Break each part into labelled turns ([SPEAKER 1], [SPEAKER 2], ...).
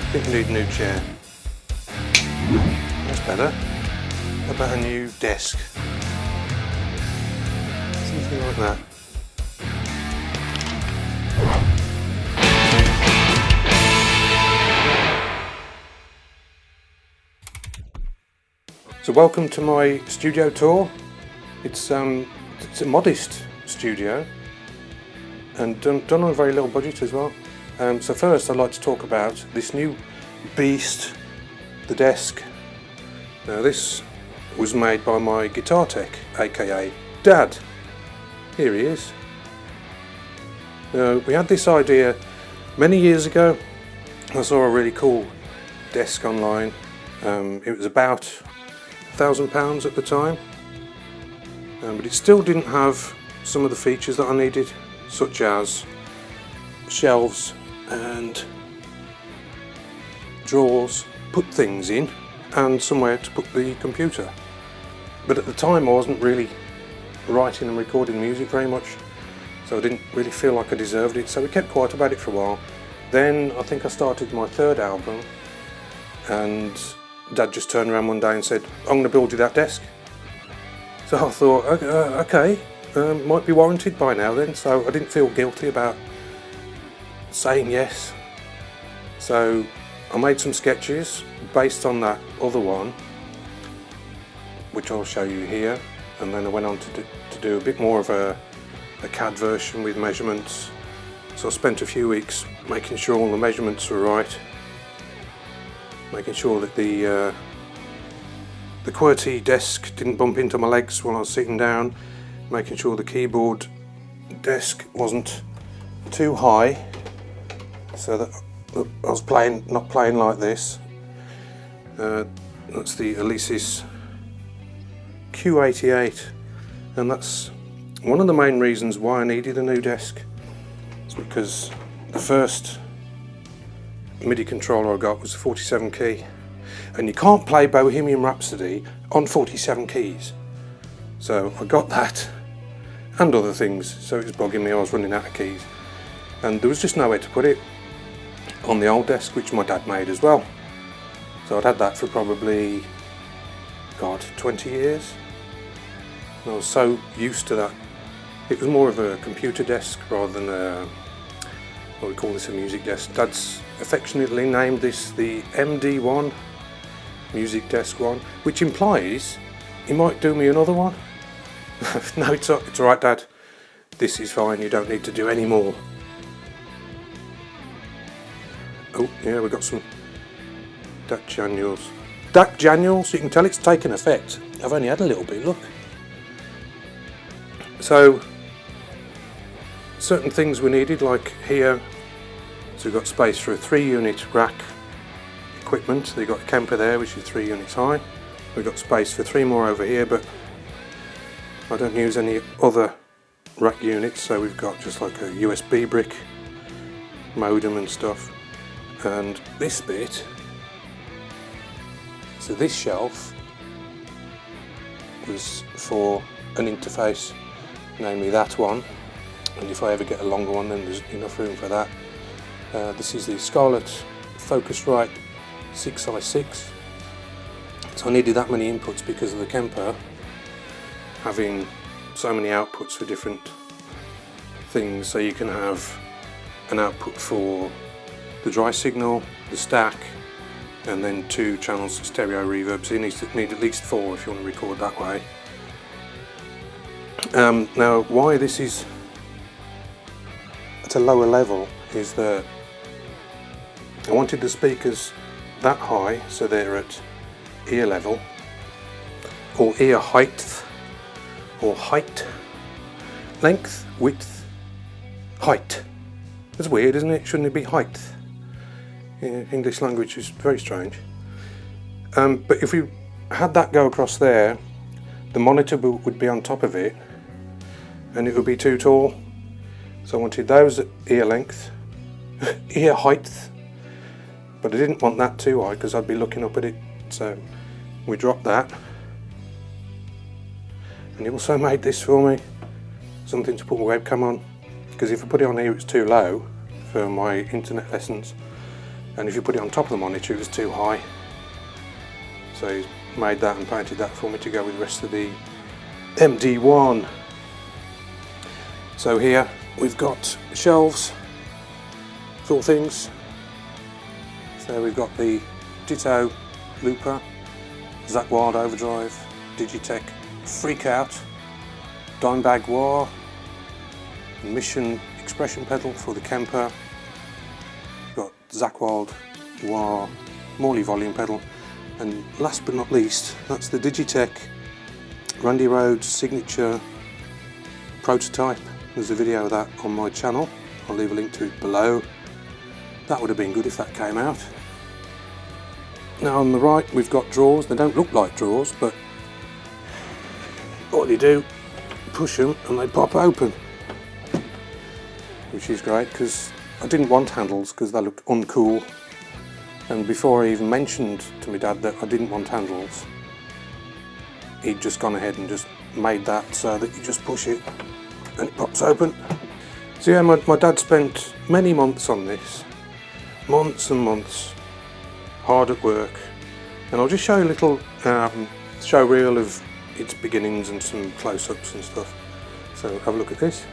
[SPEAKER 1] I think we need a new chair. That's better. How about a new desk? Something like that. So welcome to my studio tour. It's a modest studio and done on a very little budget as well. So first I'd like to talk about this new beast, the desk. Now this was made by my guitar tech, aka Dad. Here he is. We had this idea many years ago. I saw a really cool desk online. It was about £1,000 at the time, but it still didn't have some of the features that I needed, such as shelves and drawers, put things in, and somewhere to put the computer. But at the time I wasn't really writing and recording music very much, so I didn't really feel like I deserved it, so we kept quiet about it for a while. Then I think I started my third album, and Dad just turned around one day and said, I'm going to build you that desk. So I thought, okay, might be warranted by now then, so I didn't feel guilty about saying yes. So I made some sketches based on that other one, which I'll show you here, and then I went on to do a bit more of a CAD version with measurements. So I spent a few weeks making sure all the measurements were right, making sure that the QWERTY desk didn't bump into my legs while I was sitting down, making sure the keyboard desk wasn't too high, so that I was not playing like this. That's the Alesis Q88, and that's one of the main reasons why I needed a new desk. It's because the first MIDI controller I got was a 47 key, and you can't play Bohemian Rhapsody on 47 keys. So I got that and other things, so it was bugging me. I was running out of keys, and there was just nowhere to put it on the old desk, which my dad made as well. So I'd had that for probably, 20 years. And I was so used to that. It was more of a computer desk rather than what we call this, a music desk. Dad's affectionately named this the MD1, Music Desk 1, which implies he might do me another one. No, it's alright, Dad. This is fine, you don't need to do any more. Oh, yeah, we've got some Jack Daniels. Jack Daniels, you can tell it's taken effect. I've only had a little bit, look. So, certain things were needed, like here, so we've got space for a 3-unit rack equipment. So you've got a Kemper there, which is 3 units high. We've got space for 3 more over here, but I don't use any other rack units, so we've got just like a USB brick, modem and stuff. And this bit, so this shelf was for an interface, namely that one, and if I ever get a longer one then there's enough room for that. This is the Scarlett Focusrite 6i6, so I needed that many inputs because of the Kemper having so many outputs for different things. So you can have an output for the dry signal, the stack, and then 2 channels of stereo reverb, so you need at least 4 if you want to record that way. Now why this is at a lower level is that I wanted the speakers that high, so they're at ear level, or ear height, or height, length, width, height. That's weird, isn't it? Shouldn't it be height? English language is very strange. But if we had that go across there, the monitor would be on top of it, and it would be too tall. So I wanted those at ear length, ear height, but I didn't want that too high because I'd be looking up at it. So we dropped that, and he also made this for me, something to put my webcam on, because if I put it on here it's too low for my internet lessons. and if you put it on top of the monitor it was too high. So he's made that and painted that for me to go with the rest of the MD1. So here we've got shelves for things. So we've got the Ditto Looper, Zakk Wylde Overdrive, Digitech Freakout, Dimebag Wah, Mission Expression Pedal for the Kemper. We've got Zakk Wylde Wah Morley Volume Pedal, and last but not least, that's the Digitech Randy Rhoads Signature Prototype. There's a video of that on my channel, I'll leave a link to it below. That would have been good if that came out. Now on the right we've got drawers. They don't look like drawers, but what you do, push them and they pop open, which is great because I didn't want handles because they look uncool, and before I even mentioned to my dad that I didn't want handles, he'd just gone ahead and just made that so that you just push it and it pops open. So yeah, my dad spent many months on this, months and months, hard at work, and I'll just show you a little show reel of its beginnings and some close-ups and stuff. So have a look at this.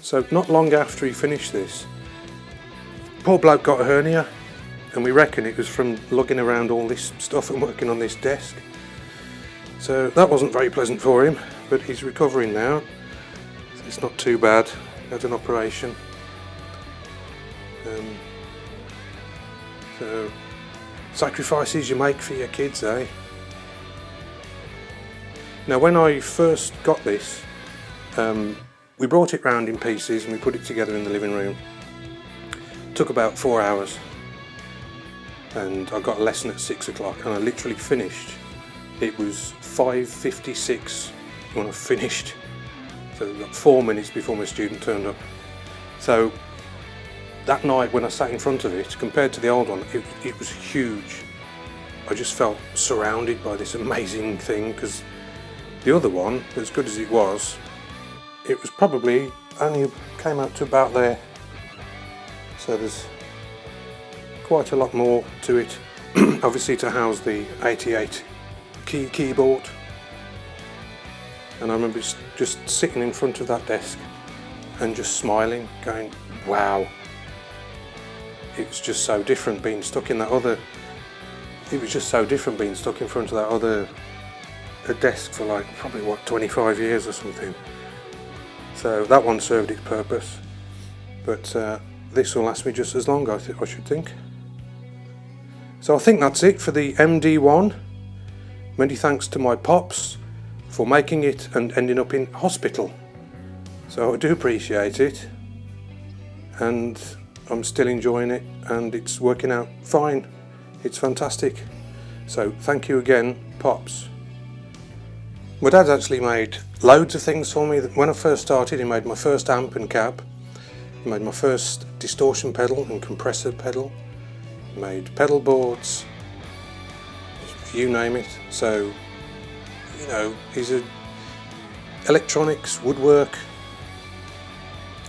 [SPEAKER 1] So not long after he finished this, poor bloke got a hernia, and we reckon it was from lugging around all this stuff and working on this desk. So that wasn't very pleasant for him, but he's recovering now. So it's not too bad. He had an operation. So sacrifices you make for your kids, eh? Now when I first got this, we brought it round in pieces and we put it together in the living room. It took about 4 hours, and I got a lesson at 6 o'clock and I literally finished. It was 5:56 when I finished, so I got 4 minutes before my student turned up. So that night when I sat in front of it, compared to the old one, it was huge. I just felt surrounded by this amazing thing, because the other one, as good as it was probably only came out to about there. So there's quite a lot more to it. Obviously to house the 88 key keyboard. And I remember just sitting in front of that desk and just smiling, going, wow. It was just so different being stuck in that other, it was just so different being stuck in front of that other desk for like probably what, 25 years or something. So that one served its purpose, but this will last me just as long, I should think. So I think that's it for the MD1. Many thanks to my pops for making it and ending up in hospital. So I do appreciate it, and I'm still enjoying it, and it's working out fine. It's fantastic. So thank you again, Pops. My dad's actually made loads of things for me. When I first started, he made my first amp and cab. He made my first distortion pedal and compressor pedal. He made pedal boards, you name it. So, you know, he's a electronics, woodwork.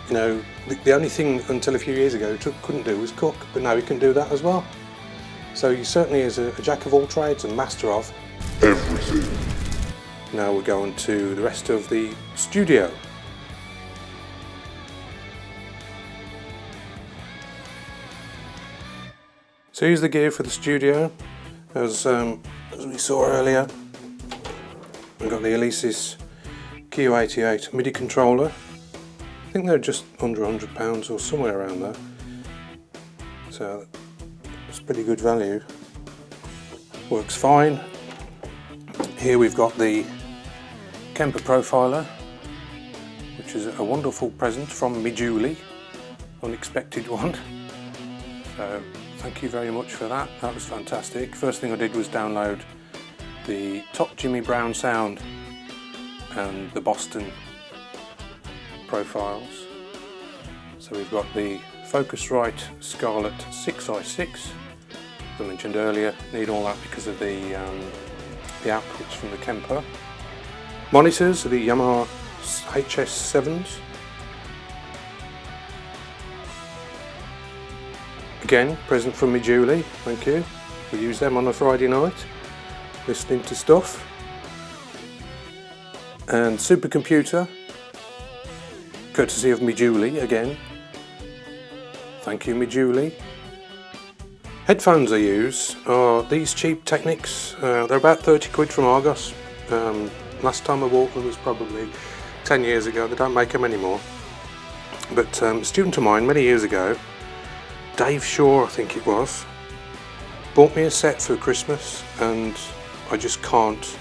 [SPEAKER 1] You know, the only thing until a few years ago he couldn't do was cook, but now he can do that as well. So he certainly is a jack of all trades and master of everything. Now we're going to the rest of the studio. So here's the gear for the studio. As we saw earlier, we've got the Alesis Q88 MIDI controller. I think they're just under £100 or somewhere around there. So it's pretty good value. Works fine. Here we've got the Kemper Profiler, which is a wonderful present from me Julie, unexpected one. So thank you very much for that, that was fantastic. First thing I did was download the top Jimmy Brown sound and the Boston profiles. So we've got the Focusrite Scarlett 6i6, as I mentioned earlier, need all that because of the outputs from the Kemper. Monitors are the Yamaha HS7s. Again, present from me Julie, thank you. We use them on a Friday night, listening to stuff. And supercomputer, courtesy of me Julie again. Thank you, me Julie. Headphones I use are these cheap Technics. They're about 30 quid from Argos. Last time I bought them was probably 10 years ago. They don't make them anymore. But a student of mine many years ago, Dave Shaw I think it was, bought me a set for Christmas, and I just can't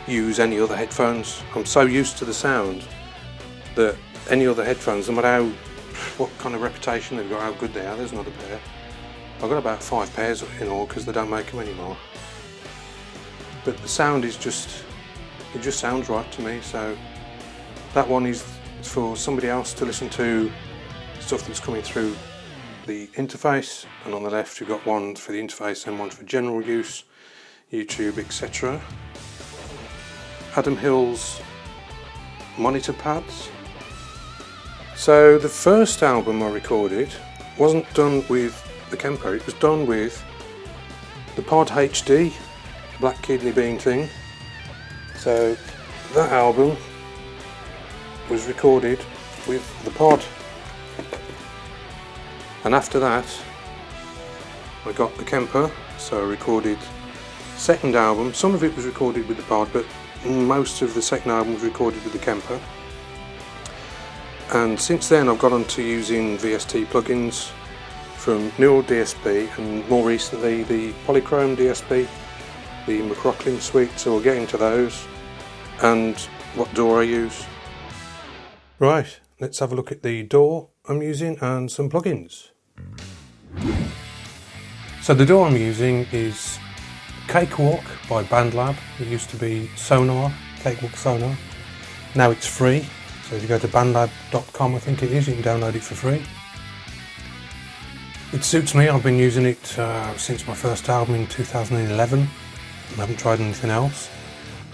[SPEAKER 1] use any other headphones. I'm so used to the sound that any other headphones, no matter what kind of reputation they've got, how good they are, there's another pair. I've got about 5 pairs in all because they don't make them anymore. But the sound is just, it just sounds right to me. So that one is for somebody else to listen to stuff that's coming through the interface, and on the left you've got one for the interface and one for general use, YouTube, etc. Adam Hill's monitor pads. So the first album I recorded wasn't done with the Kemper, it was done with the Pod HD, Black Kidney Bean thing. So that album was recorded with the Pod. And after that I got the Kemper, so I recorded second album. Some of it was recorded with the Pod, but most of the second album was recorded with the Kemper. And since then I've got on to using VST plugins from Neural DSP, and more recently the Polychrome DSP, the McLaughlin suite, so we'll get into those and what DAW I use. Right, let's have a look at the DAW I'm using and some plugins. So the DAW I'm using is Cakewalk by BandLab. It used to be Sonar, Cakewalk Sonar. Now it's free, so if you go to bandlab.com, I think it is, you can download it for free. It suits me. I've been using it since my first album in 2011. I haven't tried anything else,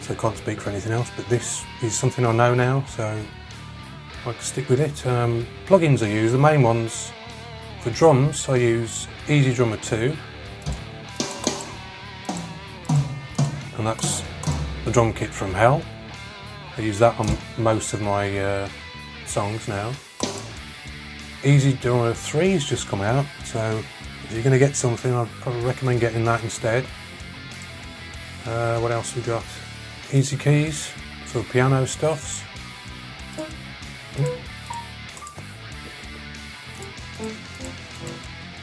[SPEAKER 1] so I can't speak for anything else, but this is something I know now, so I can stick with it. Plugins I use, the main ones for drums, I use Easy Drummer 2, and that's the drum kit from Hell. I use that on most of my songs now. Easy Drummer 3 has just come out, so if you're going to get something, I'd probably recommend getting that instead. What else we got? Easy Keys for piano stuffs.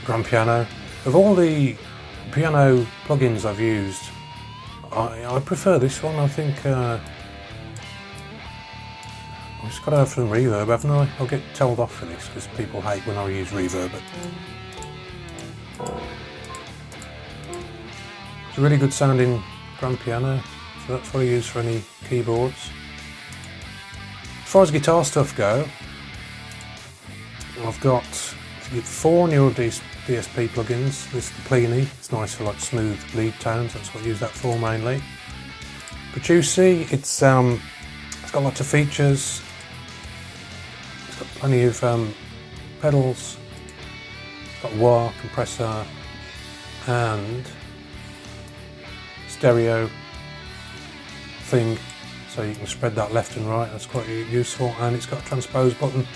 [SPEAKER 1] Grand piano. Of all the piano plugins I've used, I prefer this one. I think I've just got to have some reverb, haven't I? I'll get told off for this because people hate when I use reverb. It's a really good sounding grand piano, so that's what I use for any keyboards. As far as guitar stuff go, I've got 4 neural DSP plugins. This is the Plini, it's nice for like smooth lead tones, that's what I use that for mainly. Producy, it's got lots of features, it's got plenty of pedals, it's got wah, compressor and stereo thing, so you can spread that left and right, that's quite useful, and it's got a transpose button,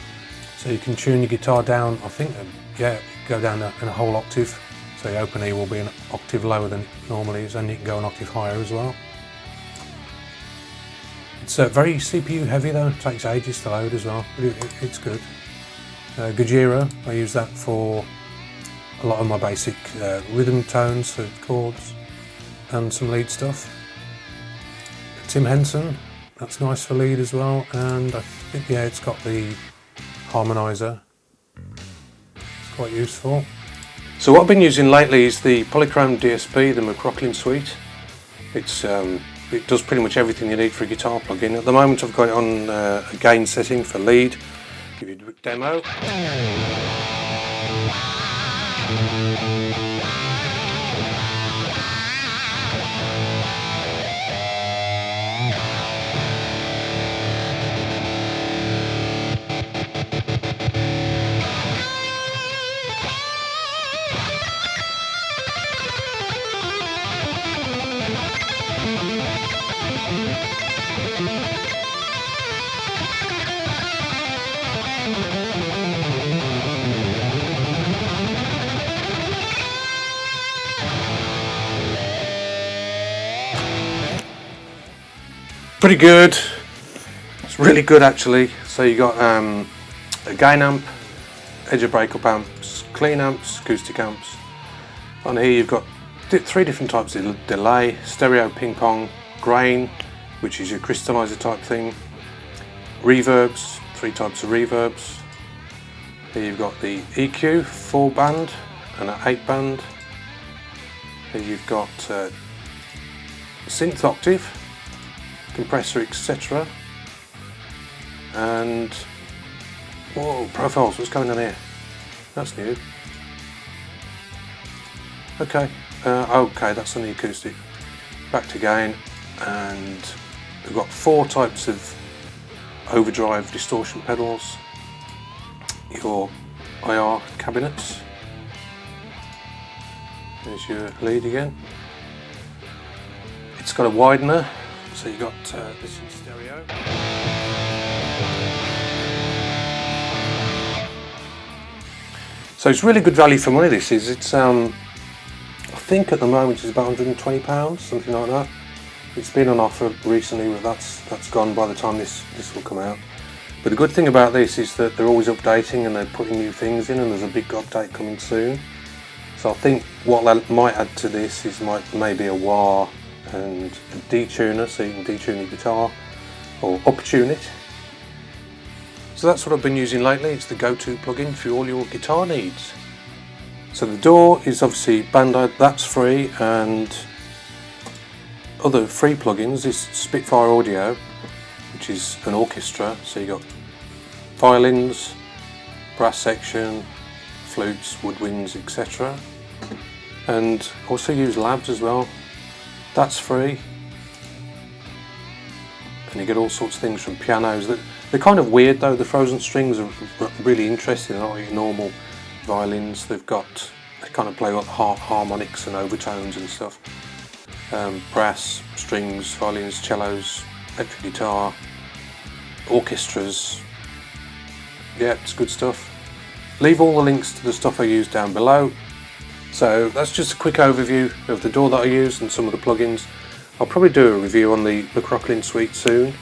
[SPEAKER 1] so you can tune your guitar down, I think, yeah, go down in a whole octave, so your open E will be an octave lower than it normally is, and you can go an octave higher as well. It's very CPU heavy though, it takes ages to load as well, but it's good. Gojira, I use that for a lot of my basic rhythm tones for chords and some lead stuff. Tim Henson, that's nice for lead as well, and I think, yeah, it's got the harmonizer, it's quite useful. So what I've been using lately is the Polychrome DSP, the McLaughlin suite. It does pretty much everything you need for a guitar plugin. At the moment I've got it on a gain setting for lead. Give you a quick demo. Pretty good, it's really good actually. So you got a gain amp, edge of breakup amps, clean amps, acoustic amps. On here you've got 3 different types of delay, stereo, ping pong, grain, which is your crystallizer type thing, reverbs, 3 types of reverbs. Here you've got the EQ, 4 band and an 8 band. Here you've got synth octave, compressor, etc. And whoa, profiles, what's going on here? That's new. Okay, okay, that's on the acoustic. Back to gain, and we've got 4 types of overdrive distortion pedals. Your IR cabinets. There's your lead again. It's got a widener. So you got this in stereo. So it's really good value for money. This is. It's I think at the moment it's about £120, something like that. It's been on offer recently, but that's gone by the time this will come out. But the good thing about this is that they're always updating and they're putting new things in, and there's a big update coming soon. So I think what I might add to this is maybe a wah and a detuner, so you can detune your guitar or uptune it. So that's what I've been using lately. It's the go-to plugin for all your guitar needs. So the DAW is obviously Band-Aid, that's free, and other free plugins is Spitfire Audio, which is an orchestra, so you got violins, brass section, flutes, woodwinds, etc. And also use Labs as well. That's free, and you get all sorts of things from pianos. They're kind of weird though. The frozen strings are really interesting. They're not your normal violins. They kind of play like harmonics and overtones and stuff. Brass, strings, violins, cellos, electric guitar, orchestras. Yeah, it's good stuff. Leave all the links to the stuff I use down below. So that's just a quick overview of the DAW that I use and some of the plugins. I'll probably do a review on the McLaughlin suite soon,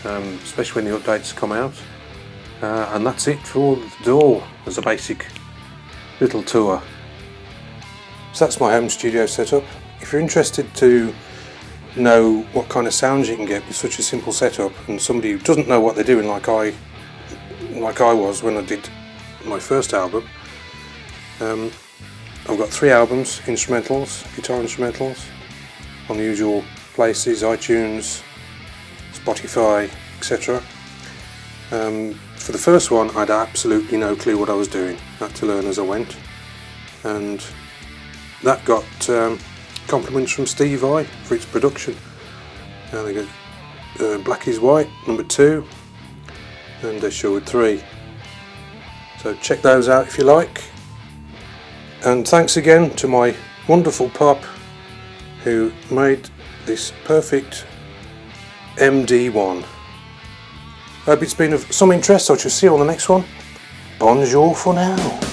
[SPEAKER 1] especially when the updates come out. And that's it for the DAW as a basic little tour. So that's my home studio setup. If you're interested to know what kind of sounds you can get with such a simple setup, and somebody who doesn't know what they're doing like I was when I did my first album, I've got 3 albums, instrumentals, guitar instrumentals. on the usual places, iTunes, Spotify, etc. For the first one, I had absolutely no clue what I was doing. I had to learn as I went, and that got compliments from Steve I for its production. They got Black is White #2 and Sherwood 3. So check those out if you like. And thanks again to my wonderful pop who made this perfect MD1. Hope it's been of some interest. I shall see you on the next one. Bonjour for now.